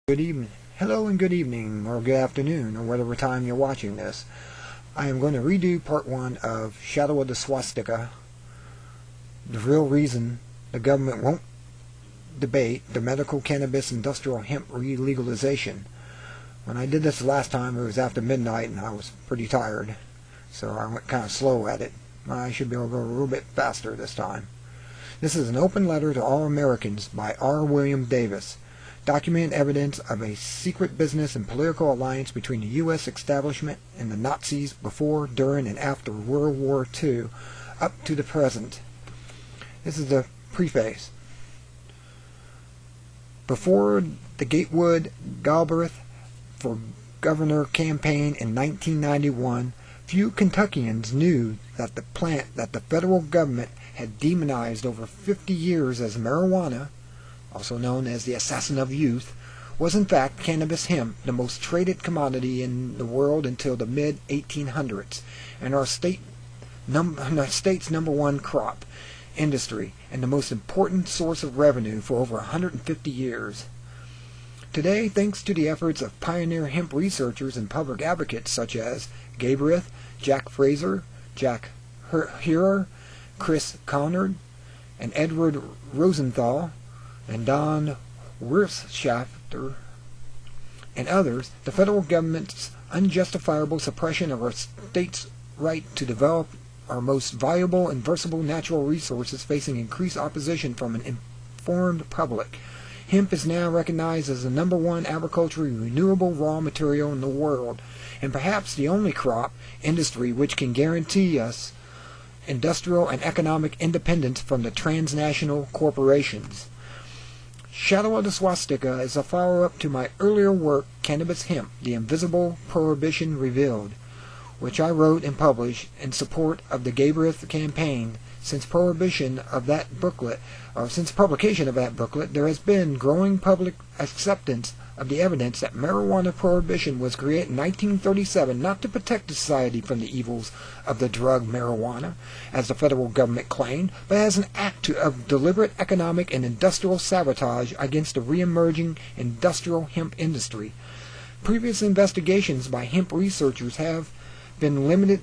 Good evening. Hello and good evening, or good afternoon, or whatever time you're watching this. I am going to redo part 1 of Shadow of the Swastika, the real reason the government won't debate the medical cannabis industrial hemp re-legalization. When I did this last time, it was after midnight and I was pretty tired, so I went kind of slow at it. I should be able to go a little bit faster this time. This is an open letter to all Americans by R. William Davis. Document evidence of a secret business and political alliance between the U.S. establishment and the Nazis before, during, and after World War II up to the present. This is the preface. Before the Gatewood Galbraith for governor campaign in 1991, few Kentuckians knew that the plant that the federal government had demonized over 50 years as marijuana, also known as the assassin of youth, was in fact cannabis hemp, the most traded commodity in the world until the mid-1800s, and our state's #1 crop industry, and the most important source of revenue for over 150 years. Today, thanks to the efforts of pioneer hemp researchers and public advocates such as Gabraith, Jack Fraser, Jack Herer, Chris Conard, and Edward Rosenthal, and Don Wirtschafter, and others, the federal government's unjustifiable suppression of our state's right to develop our most valuable and versatile natural resources facing increased opposition from an informed public. Hemp is now recognized as the #1 agriculturally renewable raw material in the world, and perhaps the only crop industry which can guarantee us industrial and economic independence from the transnational corporations. Shadow of the Swastika is a follow-up to my earlier work, Cannabis Hemp, The Invisible Prohibition Revealed, which I wrote and published in support of the Gabraith campaign. Since publication of that booklet, there has been growing public acceptance of the evidence that marijuana prohibition was created in 1937 not to protect society from the evils of the drug marijuana, as the federal government claimed, but as an act of deliberate economic and industrial sabotage against the re-emerging industrial hemp industry. Previous investigations by hemp researchers have been limited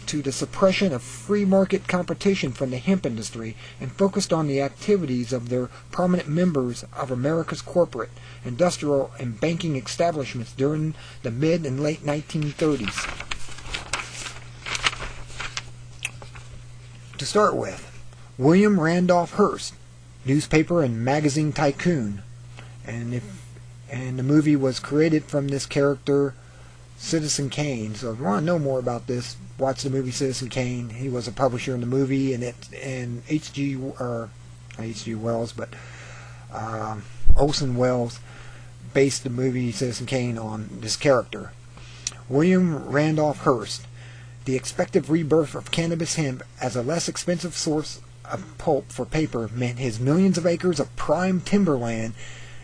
to the suppression of free market competition from the hemp industry and focused on the activities of their prominent members of America's corporate, industrial, and banking establishments during the mid and late 1930s. To start with, William Randolph Hearst, newspaper and magazine tycoon, and the movie was created from this character, Citizen Kane. So if you want to know more about this, watch the movie Citizen Kane. He was a publisher in the movie, and H.G. Wells, but Orson Welles based the movie Citizen Kane on this character. William Randolph Hearst. The expected rebirth of cannabis hemp as a less expensive source of pulp for paper meant his millions of acres of prime timberland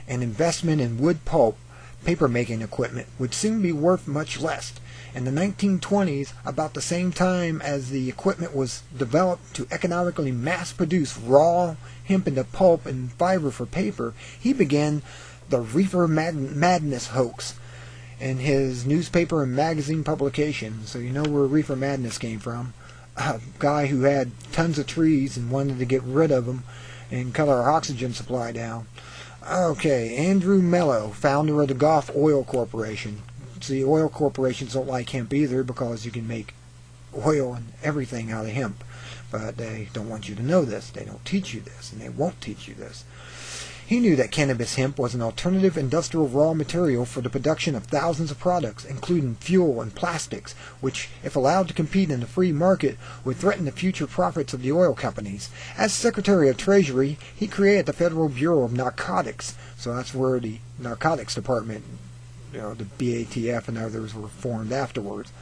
and investment in wood pulp paper-making equipment would soon be worth much less. In the 1920s, about the same time as the equipment was developed to economically mass-produce raw hemp into pulp and fiber for paper, he began the Reefer Madness hoax in his newspaper and magazine publication. So you know where Reefer Madness came from. A guy who had tons of trees and wanted to get rid of them and cut our oxygen supply down. Okay, Andrew Mello, founder of the Gulf Oil Corporation. See, oil corporations don't like hemp either because you can make oil and everything out of hemp. But they don't want you to know this. They don't teach you this, and they won't teach you this. He knew that cannabis hemp was an alternative industrial raw material for the production of thousands of products, including fuel and plastics, which, if allowed to compete in the free market, would threaten the future profits of the oil companies. As Secretary of Treasury, he created the Federal Bureau of Narcotics, so that's where the Narcotics Department, the BATF and others were formed afterwards.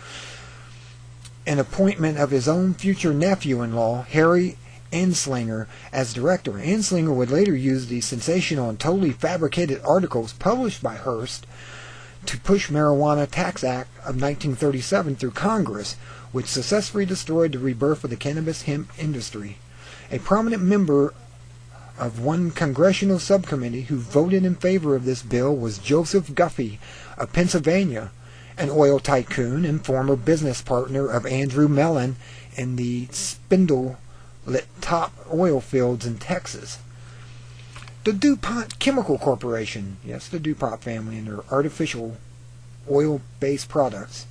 An appointment of his own future nephew-in-law, Harry Anslinger, as director. Anslinger would later use the sensational and totally fabricated articles published by Hearst to push Marijuana Tax Act of 1937 through Congress, which successfully destroyed the rebirth of the cannabis hemp industry. A prominent member of one congressional subcommittee who voted in favor of this bill was Joseph Guffey of Pennsylvania, an oil tycoon and former business partner of Andrew Mellon in the Spindle-lit top oil fields in Texas. The DuPont Chemical Corporation, yes, the DuPont family and their artificial oil-based products,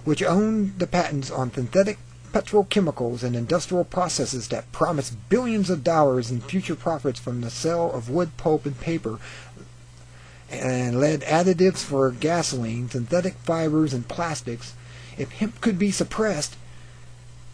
which owned the patents on synthetic petrochemicals and industrial processes that promise billions of dollars in future profits from the sale of wood pulp and paper, and lead additives for gasoline, synthetic fibers, and plastics. If hemp could be suppressed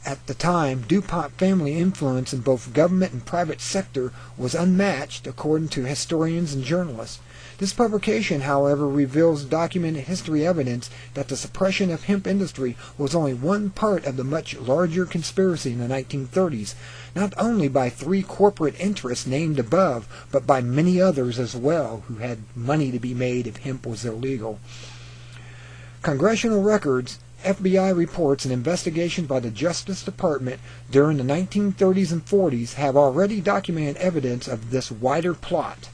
at the time, DuPont family influence in both government and private sector was unmatched, according to historians and journalists. This publication, however, reveals documented history evidence that the suppression of hemp industry was only one part of the much larger conspiracy in the 1930s, not only by 3 corporate interests named above, but by many others as well who had money to be made if hemp was illegal. Congressional records, FBI reports, and investigations by the Justice Department during the 1930s and 40s have already documented evidence of this wider plot.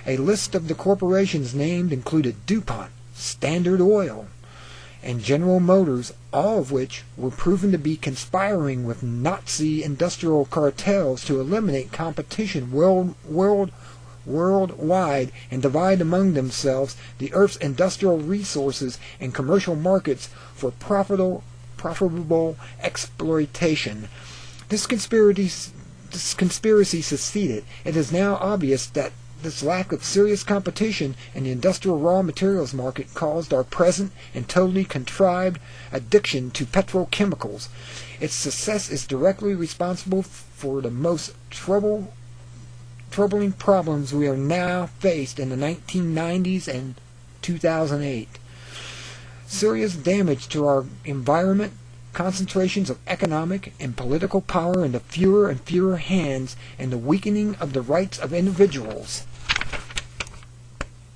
A list of the corporations named included DuPont, Standard Oil, and General Motors, all of which were proven to be conspiring with Nazi industrial cartels to eliminate competition worldwide and divide among themselves the Earth's industrial resources and commercial markets for profitable exploitation. This conspiracy succeeded. It is now obvious that this lack of serious competition in the industrial raw materials market caused our present and totally contrived addiction to petrochemicals. Its success is directly responsible for the most troubling problems we are now faced in the 1990s and 2008. Serious damage to our environment, concentrations of economic and political power into fewer and fewer hands, and the weakening of the rights of individuals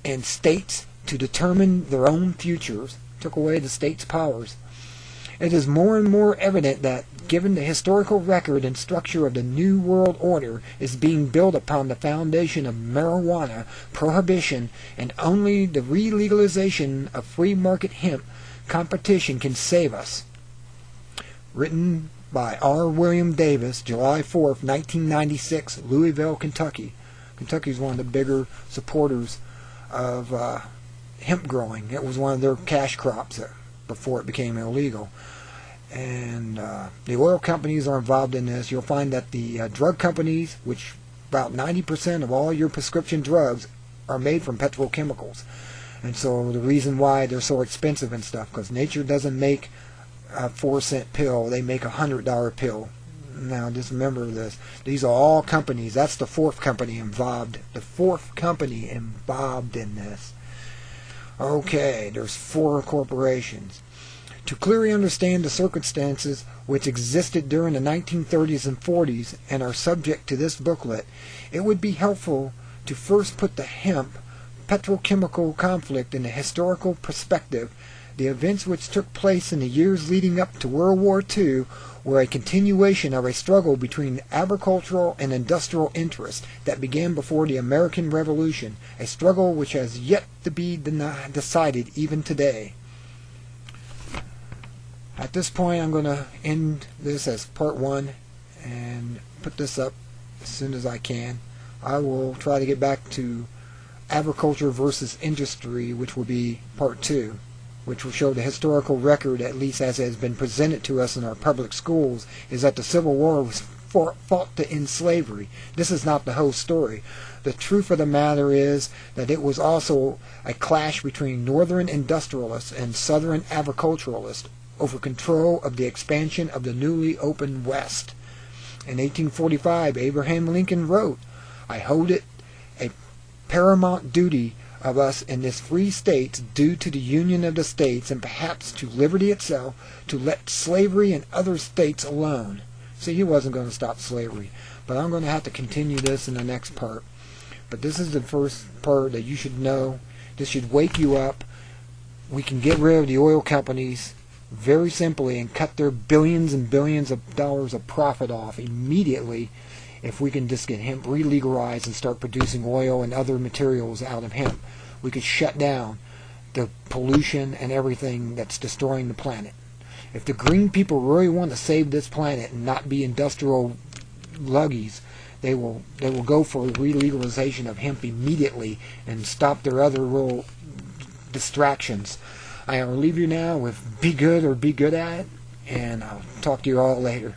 and states to determine their own futures took away the state's powers. It is more and more evident that, given the historical record and structure of the New World Order, is being built upon the foundation of marijuana prohibition, and only the re-legalization of free market hemp competition can save us. Written by R. William Davis, July 4th, 1996, Louisville, Kentucky. Kentucky is one of the bigger supporters of hemp growing. It was one of their cash crops before it became illegal. And the oil companies are involved in this. You'll find that the drug companies, which about 90% of all your prescription drugs are made from petrochemicals. And so the reason why they're so expensive and stuff, because nature doesn't make a 4-cent pill, they make $100 pill. Now just remember this, these are all companies. That's the fourth company involved. The fourth company involved in this. Okay, there's 4 corporations. To clearly understand the circumstances which existed during the 1930s and 40s and are subject to this booklet, it would be helpful to first put the hemp petrochemical conflict in a historical perspective. The events which took place in the years leading up to World War II were a continuation of a struggle between agricultural and industrial interests that began before the American Revolution, a struggle which has yet to be decided even today. At this point, I'm going to end this as part 1 and put this up as soon as I can. I will try to get back to agriculture versus industry, which will be part 2. Which will show the historical record, at least as it has been presented to us in our public schools, is that the Civil War was fought to end slavery. This is not the whole story. The truth of the matter is that it was also a clash between northern industrialists and southern agriculturalists over control of the expansion of the newly opened West. In 1845, Abraham Lincoln wrote, "I hold it a paramount duty of us in this free states, due to the union of the states, and perhaps to liberty itself, to let slavery in other states alone." See, he wasn't going to stop slavery. But I'm going to have to continue this in the next part. But this is the first part that you should know. This should wake you up. We can get rid of the oil companies very simply and cut their billions and billions of dollars of profit off immediately if we can just get hemp re-legalized and start producing oil and other materials out of hemp, we could shut down the pollution and everything that's destroying the planet. If the green people really want to save this planet and not be industrial luggies, they will go for re-legalization of hemp immediately and stop their other little distractions. I will leave you now with be good or be good at it, and I'll talk to you all later.